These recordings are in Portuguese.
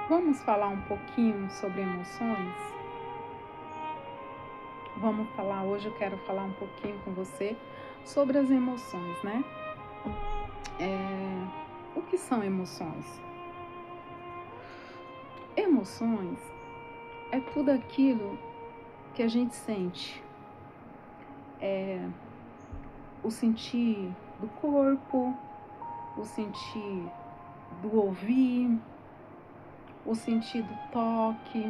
Vamos falar um pouquinho sobre emoções? Vamos falar, hoje eu quero falar um pouquinho com você sobre as emoções, né? O que são emoções? Emoções é tudo aquilo que a gente sente. O sentir do corpo, o sentir do ouvir, o sentir do toque.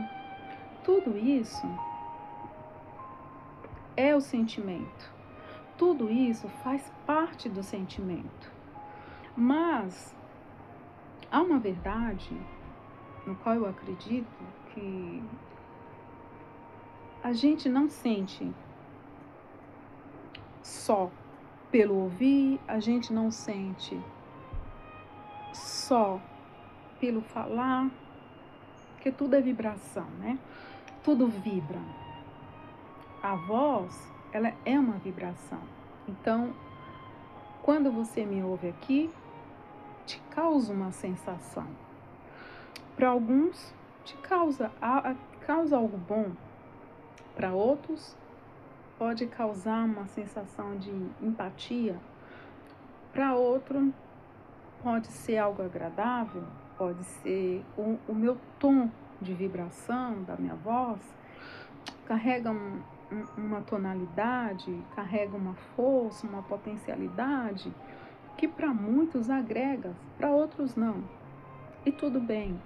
Tudo isso é o sentimento. Tudo isso faz parte do sentimento. Mas há uma verdade no qual eu acredito que a gente não sente só pelo ouvir, a gente não sente só pelo falar, porque tudo é vibração, né? Tudo vibra. A voz, ela é uma vibração. Então, quando você me ouve aqui, te causa uma sensação. Para alguns, te causa algo bom. Para outros, pode causar uma sensação de empatia. Para outro, pode ser algo agradável, pode ser o meu tom de vibração da minha voz, carrega uma tonalidade, carrega uma força, uma potencialidade que para muitos agrega, para outros não. E tudo bem,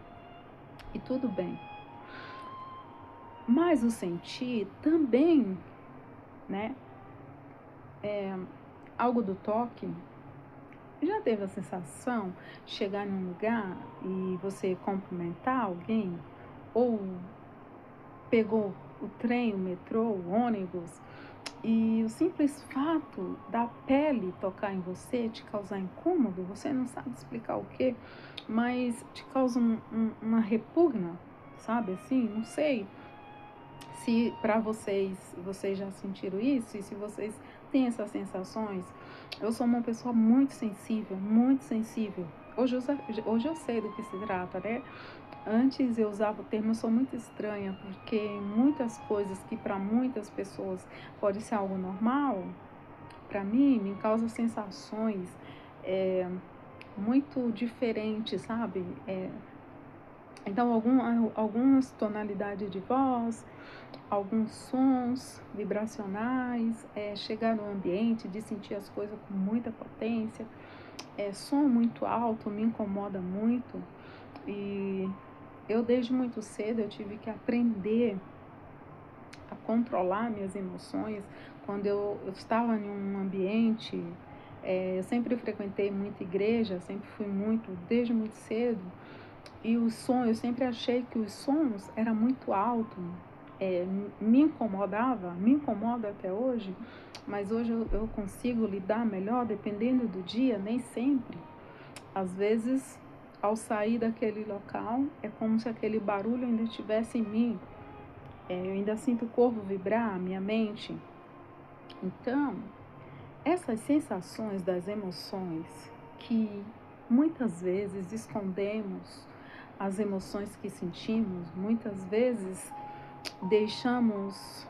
e tudo bem. Mas o sentir também, né? Algo do toque. Já teve a sensação de chegar em um lugar e você cumprimentar alguém? Ou pegou o trem, o metrô, o ônibus e o simples fato da pele tocar em você te causar incômodo, você não sabe explicar o que, mas te causa uma repugna, sabe assim? Não sei se para vocês já sentiram isso e se vocês têm essas sensações. Eu sou uma pessoa muito sensível, muito sensível. Hoje eu sei do que se trata, né? Antes eu usava o termo eu sou muito estranha, porque muitas coisas que para muitas pessoas pode ser algo normal, para mim me causa sensações muito diferentes, sabe? Então algumas tonalidades de voz, alguns sons vibracionais, chegar no ambiente, de sentir as coisas com muita potência, som muito alto me incomoda muito e eu desde muito cedo eu tive que aprender a controlar minhas emoções. Quando eu estava em um ambiente, eu sempre frequentei muita igreja, sempre fui muito, desde muito cedo, e o som, eu sempre achei que os sons eram muito altos, me incomodava, me incomoda até hoje, mas hoje eu consigo lidar melhor dependendo do dia, nem sempre. Às vezes, ao sair daquele local, é como se aquele barulho ainda estivesse em mim. Eu ainda sinto o corpo vibrar, a minha mente. Então, essas sensações das emoções que muitas vezes escondemos, as emoções que sentimos, muitas vezes deixamos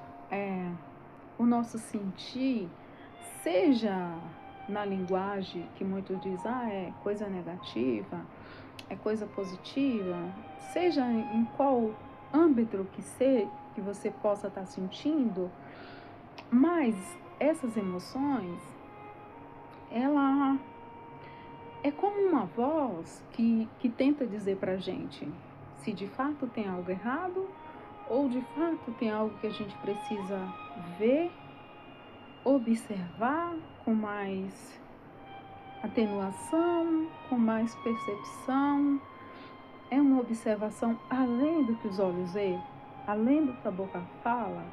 o nosso sentir, seja na linguagem que muitos dizem, é coisa negativa, é coisa positiva, seja em qual âmbito que você possa estar sentindo, mas essas emoções, ela é como uma voz que tenta dizer pra gente se de fato tem algo errado ou de fato tem algo que a gente precisa ver, observar com mais atenuação, com mais percepção. É uma observação além do que os olhos veem, além do que a boca fala,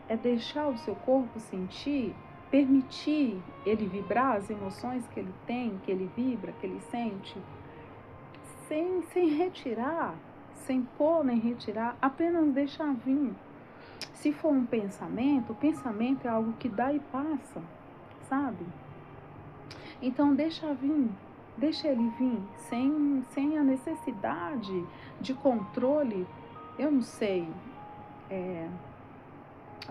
é deixar o seu corpo sentir, permitir ele vibrar as emoções que ele tem, que ele vibra, que ele sente, sem retirar, sem pôr nem retirar, apenas deixar vir. Se for um pensamento, o pensamento é algo que dá e passa, sabe? Então deixa vir. Deixa ele vir sem a necessidade de controle. Eu não sei,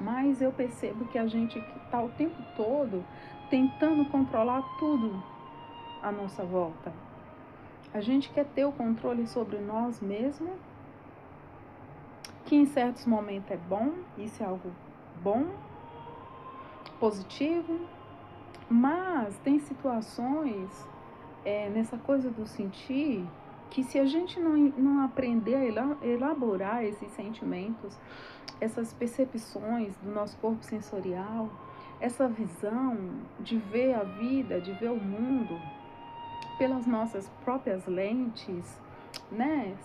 mas eu percebo que a gente está o tempo todo tentando controlar tudo à nossa volta. A gente quer ter o controle sobre nós mesmos, que em certos momentos é bom, isso é algo bom, positivo, mas tem situações nessa coisa do sentir que se a gente não aprender a elaborar esses sentimentos, essas percepções do nosso corpo sensorial, essa visão de ver a vida, de ver o mundo pelas nossas próprias lentes, né?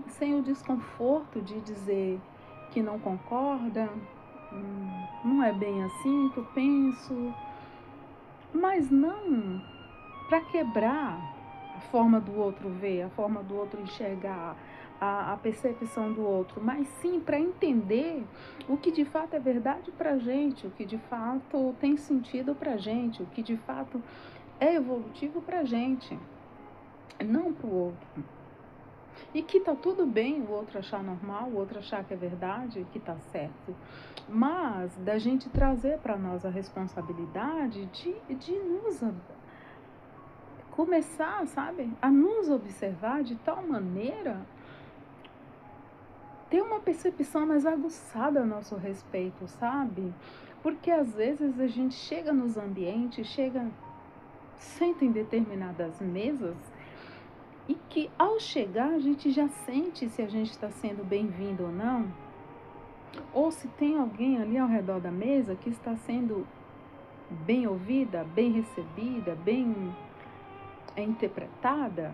Sem o desconforto de dizer que não concorda, não é bem assim que eu penso, mas não para quebrar a forma do outro ver, a forma do outro enxergar, a percepção do outro, mas sim para entender o que de fato é verdade para a gente, o que de fato tem sentido para a gente, o que de fato é evolutivo para a gente, não para o outro. E que tá tudo bem o outro achar normal, o outro achar que é verdade, que tá certo. Mas da gente trazer para nós a responsabilidade de nos começar, sabe, a nos observar de tal maneira ter uma percepção mais aguçada a nosso respeito, sabe? Porque às vezes a gente chega nos ambientes, senta em determinadas mesas e que ao chegar a gente já sente se a gente está sendo bem-vindo ou não, ou se tem alguém ali ao redor da mesa que está sendo bem ouvida, bem recebida, bem interpretada.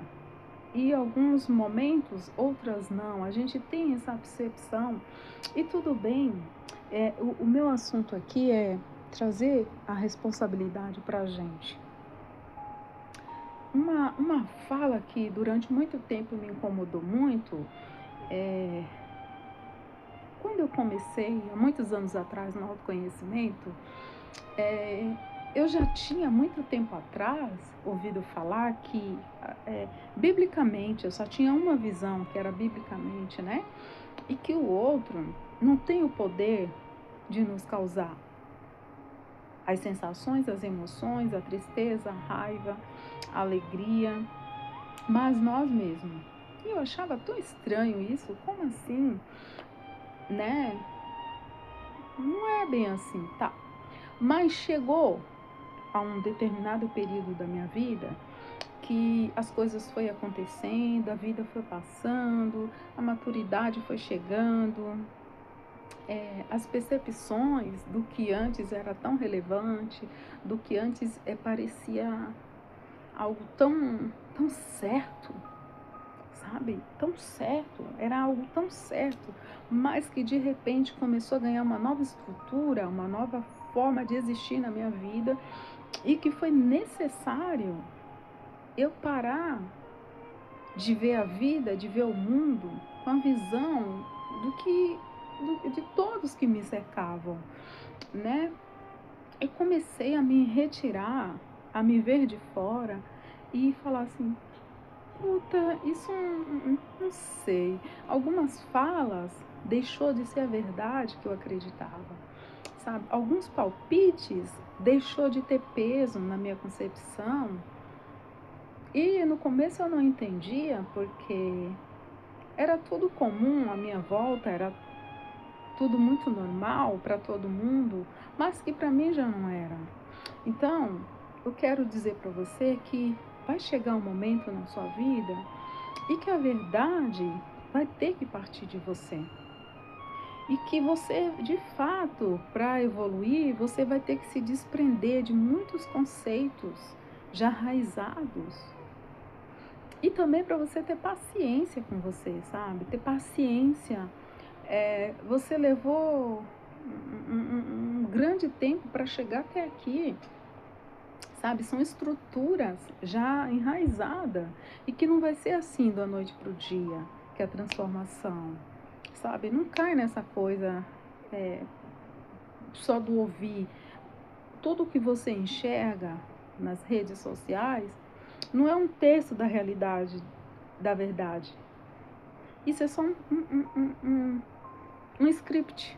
E em alguns momentos, outras não. A gente tem essa percepção e tudo bem. O meu assunto aqui é trazer a responsabilidade para a gente. Uma fala que durante muito tempo me incomodou muito quando eu comecei, há muitos anos atrás, no autoconhecimento, eu já tinha muito tempo atrás ouvido falar que, biblicamente, eu só tinha uma visão, que era biblicamente, né? E que o outro não tem o poder de nos causar as sensações, as emoções, a tristeza, a raiva, a alegria, mas nós mesmos. E eu achava tão estranho isso, como assim, né? Não é bem assim, tá? Mas chegou a um determinado período da minha vida que as coisas foi acontecendo, a vida foi passando, a maturidade foi chegando, as percepções do que antes era tão relevante, do que antes parecia algo tão certo, sabe? Tão certo, era algo tão certo, mas que de repente começou a ganhar uma nova estrutura, uma nova forma de existir na minha vida e que foi necessário eu parar de ver a vida, de ver o mundo com a visão de todos que me cercavam, né? Eu comecei a me retirar, a me ver de fora e falar assim, puta, isso não sei. Algumas falas deixou de ser a verdade que eu acreditava, sabe? Alguns palpites deixou de ter peso na minha concepção. E no começo eu não entendia porque era tudo comum à minha volta, era tudo muito normal para todo mundo, mas que para mim já não era. Então, eu quero dizer para você que vai chegar um momento na sua vida e que a verdade vai ter que partir de você. E que você, de fato, para evoluir, você vai ter que se desprender de muitos conceitos já raizados. E também para você ter paciência com você, sabe? Ter paciência. Você levou um grande tempo para chegar até aqui, sabe? São estruturas já enraizadas e que não vai ser assim da noite para o dia, que é a transformação, sabe? Não cai nessa coisa só do ouvir. Tudo que você enxerga nas redes sociais Não é um terço da realidade, da verdade. Isso é só um script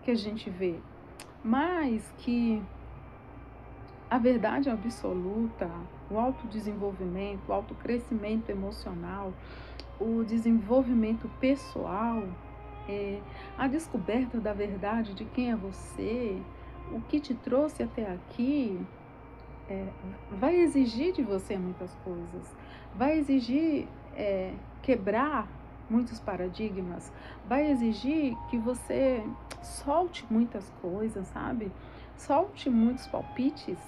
que a gente vê. Mas que a verdade absoluta, o autodesenvolvimento, o autocrescimento emocional, o desenvolvimento pessoal, a descoberta da verdade de quem é você, o que te trouxe até aqui, vai exigir de você muitas coisas. Vai exigir quebrar muitos paradigmas. Vai exigir que você solte muitas coisas, sabe? Solte muitos palpites,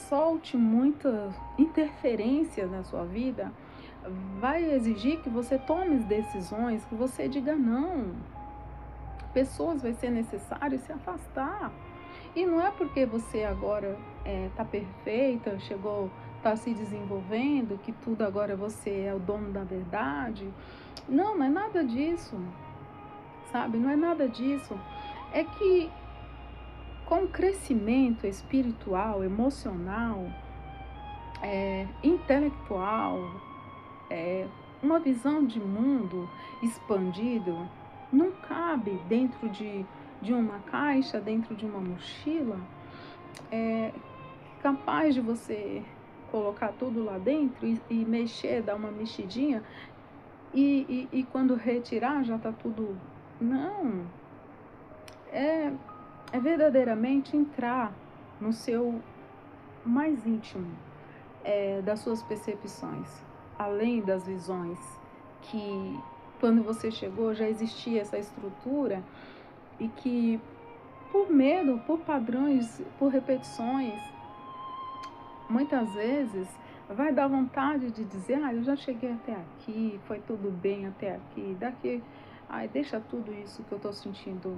solte muita interferência na sua vida. Vai exigir que você tome decisões, que você diga não. Pessoas vai ser necessário se afastar. E não é porque você agora está perfeita, está se desenvolvendo, que tudo agora você é o dono da verdade. Não, não é nada disso, sabe? Não é nada disso. É que com o crescimento espiritual, emocional, intelectual, uma visão de mundo expandido, não cabe dentro de uma caixa, dentro de uma mochila, capaz de você colocar tudo lá dentro e mexer, dar uma mexidinha e quando retirar já está tudo. Não. É verdadeiramente entrar no seu mais íntimo, das suas percepções, além das visões, que quando você chegou já existia essa estrutura e que por medo, por padrões, por repetições, muitas vezes vai dar vontade de dizer, eu já cheguei até aqui, foi tudo bem até aqui, daqui, deixa tudo isso que eu estou sentindo,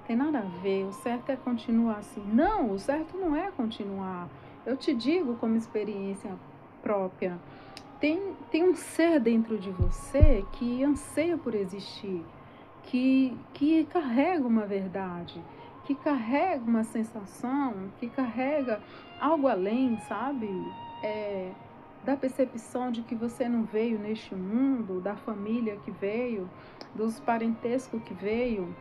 tem nada a ver, o certo é continuar assim. Não, o certo não é continuar. Eu te digo como experiência própria, tem um ser dentro de você que anseia por existir, que carrega uma verdade, que carrega uma sensação, que carrega algo além, sabe? Da percepção de que você não veio neste mundo, da família que veio, dos parentescos que veio,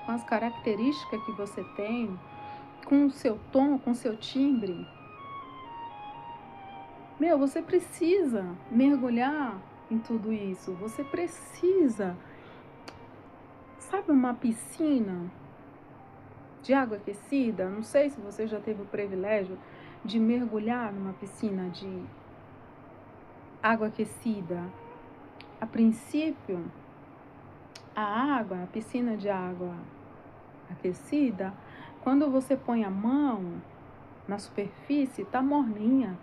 com as características que você tem, com o seu tom, com o seu timbre. Você precisa mergulhar em tudo isso. Você precisa, sabe, uma piscina de água aquecida? Não sei se você já teve o privilégio de mergulhar numa piscina de água aquecida. A princípio, a piscina de água aquecida, quando você põe a mão na superfície, tá morninha.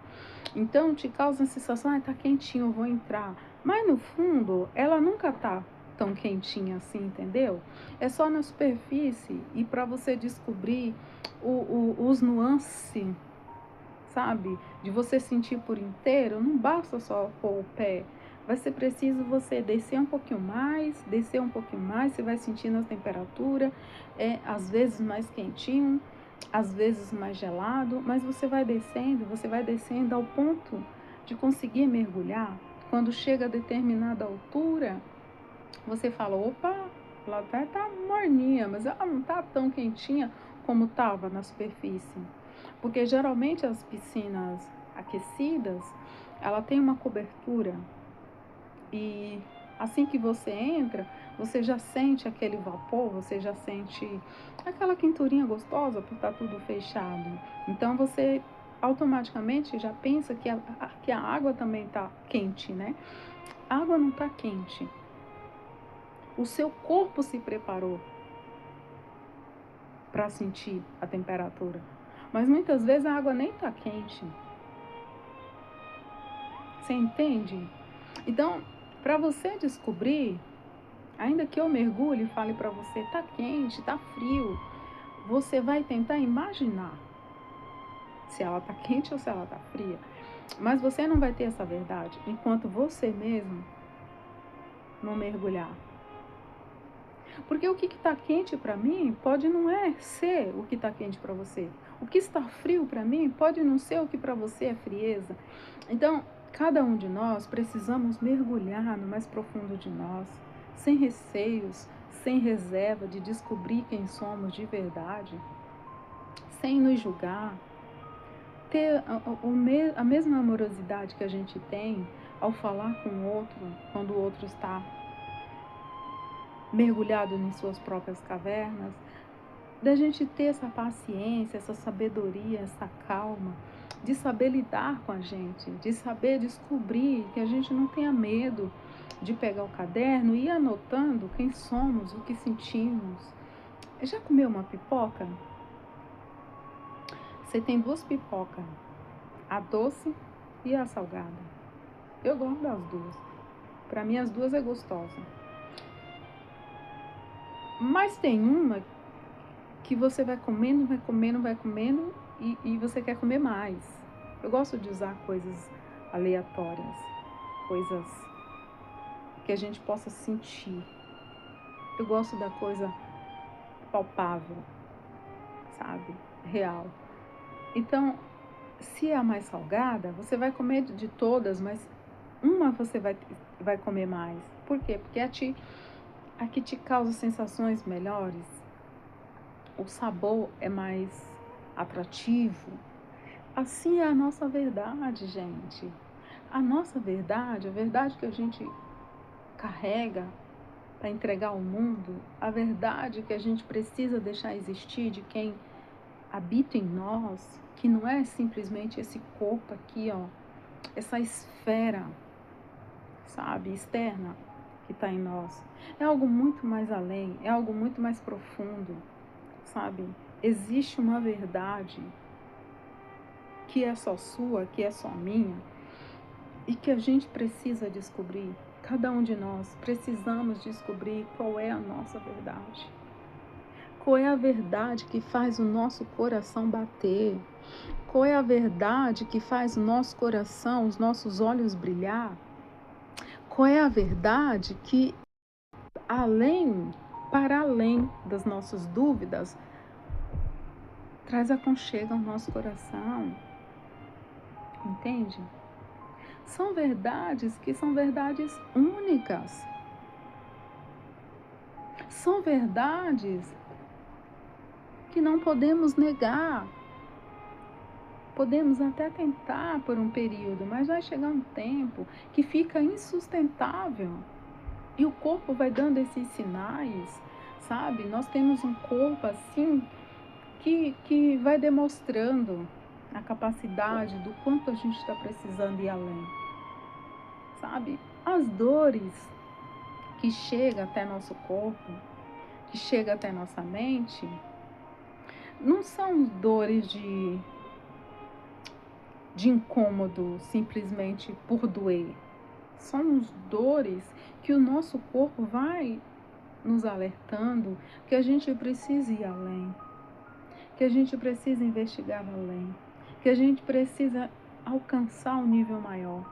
Então te causa a sensação, tá quentinho, eu vou entrar. Mas no fundo, ela nunca tá tão quentinha assim, entendeu? É só na superfície e para você descobrir os nuances, sabe? De você sentir por inteiro, não basta só pôr o pé. Vai ser preciso você descer um pouquinho mais, você vai sentindo a temperatura, às vezes mais quentinho, às vezes mais gelado, mas você vai descendo ao ponto de conseguir mergulhar. Quando chega a determinada altura, você fala, opa, ela tá morninha, mas ela não tá tão quentinha como estava na superfície. Porque geralmente as piscinas aquecidas, ela tem uma cobertura e assim que você entra, você já sente aquele vapor, você já sente aquela quenturinha gostosa por estar tudo fechado. Então você automaticamente já pensa que a água também está quente, né? A água não está quente. O seu corpo se preparou para sentir a temperatura. Mas muitas vezes a água nem está quente. Você entende? Então, para você descobrir, ainda que eu mergulhe e fale para você, tá quente, tá frio, você vai tentar imaginar se ela tá quente ou se ela tá fria. Mas você não vai ter essa verdade enquanto você mesmo não mergulhar. Porque o que está quente para mim pode não ser o que está quente para você. O que está frio para mim pode não ser o que para você é frieza. Então, cada um de nós precisamos mergulhar no mais profundo de nós, sem receios, sem reserva de descobrir quem somos de verdade, sem nos julgar, ter a mesma amorosidade que a gente tem ao falar com o outro, quando o outro está mergulhado em suas próprias cavernas, da gente ter essa paciência, essa sabedoria, essa calma, de saber lidar com a gente, de saber descobrir que a gente não tenha medo de pegar o caderno e ir anotando quem somos, o que sentimos. Já comeu uma pipoca? Você tem 2 pipocas, a doce e a salgada. Eu gosto das 2. Para mim as 2 é gostosa. Mas tem uma que você vai comendo e você quer comer mais. Eu gosto de usar coisas aleatórias, coisas que a gente possa sentir. Eu gosto da coisa palpável, sabe? Real. Então, se é a mais salgada, você vai comer de todas, mas uma você vai comer mais. Por quê? Porque a que te causa sensações melhores, o sabor é mais atrativo. Assim é a nossa verdade, gente. A nossa verdade, a verdade que a gente carrega para entregar ao mundo, a verdade que a gente precisa deixar existir de quem habita em nós, que não é simplesmente esse corpo aqui, ó, essa esfera, sabe, externa que está em nós. É algo muito mais além, é algo muito mais profundo, sabe? Existe uma verdade que é só sua, que é só minha, e que a gente precisa descobrir. Cada um de nós precisamos descobrir qual é a nossa verdade. Qual é a verdade que faz o nosso coração bater? Qual é a verdade que faz o nosso coração, os nossos olhos brilhar? Qual é a verdade que, para além das nossas dúvidas, traz aconchego ao nosso coração? Entende? São verdades que são verdades únicas. São verdades que não podemos negar. Podemos até tentar por um período, mas vai chegar um tempo que fica insustentável. E o corpo vai dando esses sinais, sabe? Nós temos um corpo assim que vai demonstrando a capacidade do quanto a gente está precisando ir além, sabe? As dores que chegam até nosso corpo, que chegam até nossa mente, não são dores de incômodo simplesmente por doer. São dores que o nosso corpo vai nos alertando que a gente precisa ir além, que a gente precisa investigar além, que a gente precisa alcançar um nível maior,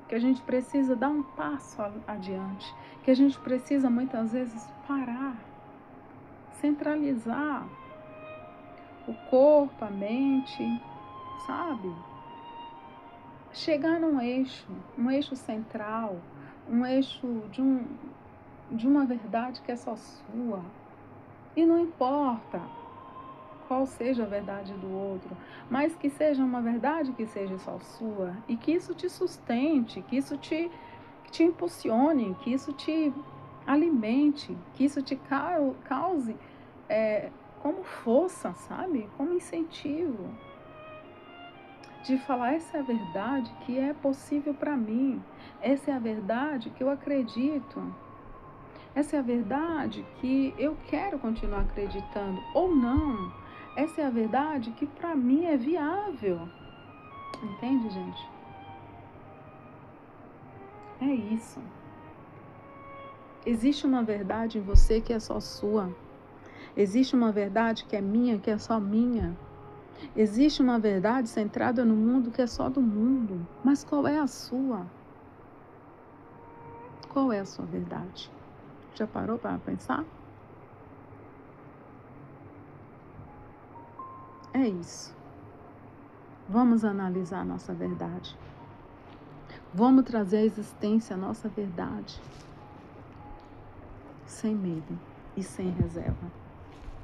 que a gente precisa dar um passo adiante, que a gente precisa muitas vezes parar, centralizar o corpo, a mente, sabe? Chegar num eixo central, um eixo de uma verdade que é só sua. E não importa qual seja a verdade do outro, mas que seja uma verdade que seja só sua e que isso te sustente, que isso te impulsione, que isso te alimente, que isso te cause como força, sabe? Como incentivo. De falar, essa é a verdade que é possível para mim, essa é a verdade que eu acredito, essa é a verdade que eu quero continuar acreditando, ou não, essa é a verdade que para mim é viável. Entende, gente? É isso. Existe uma verdade em você que é só sua. Existe uma verdade que é minha, que é só minha. Existe uma verdade centrada no mundo que é só do mundo. Mas qual é a sua? Qual é a sua verdade? Já parou para pensar? é isso. Vamos analisar a nossa verdade. Vamos trazer à existência a nossa verdade. Sem medo e sem reserva.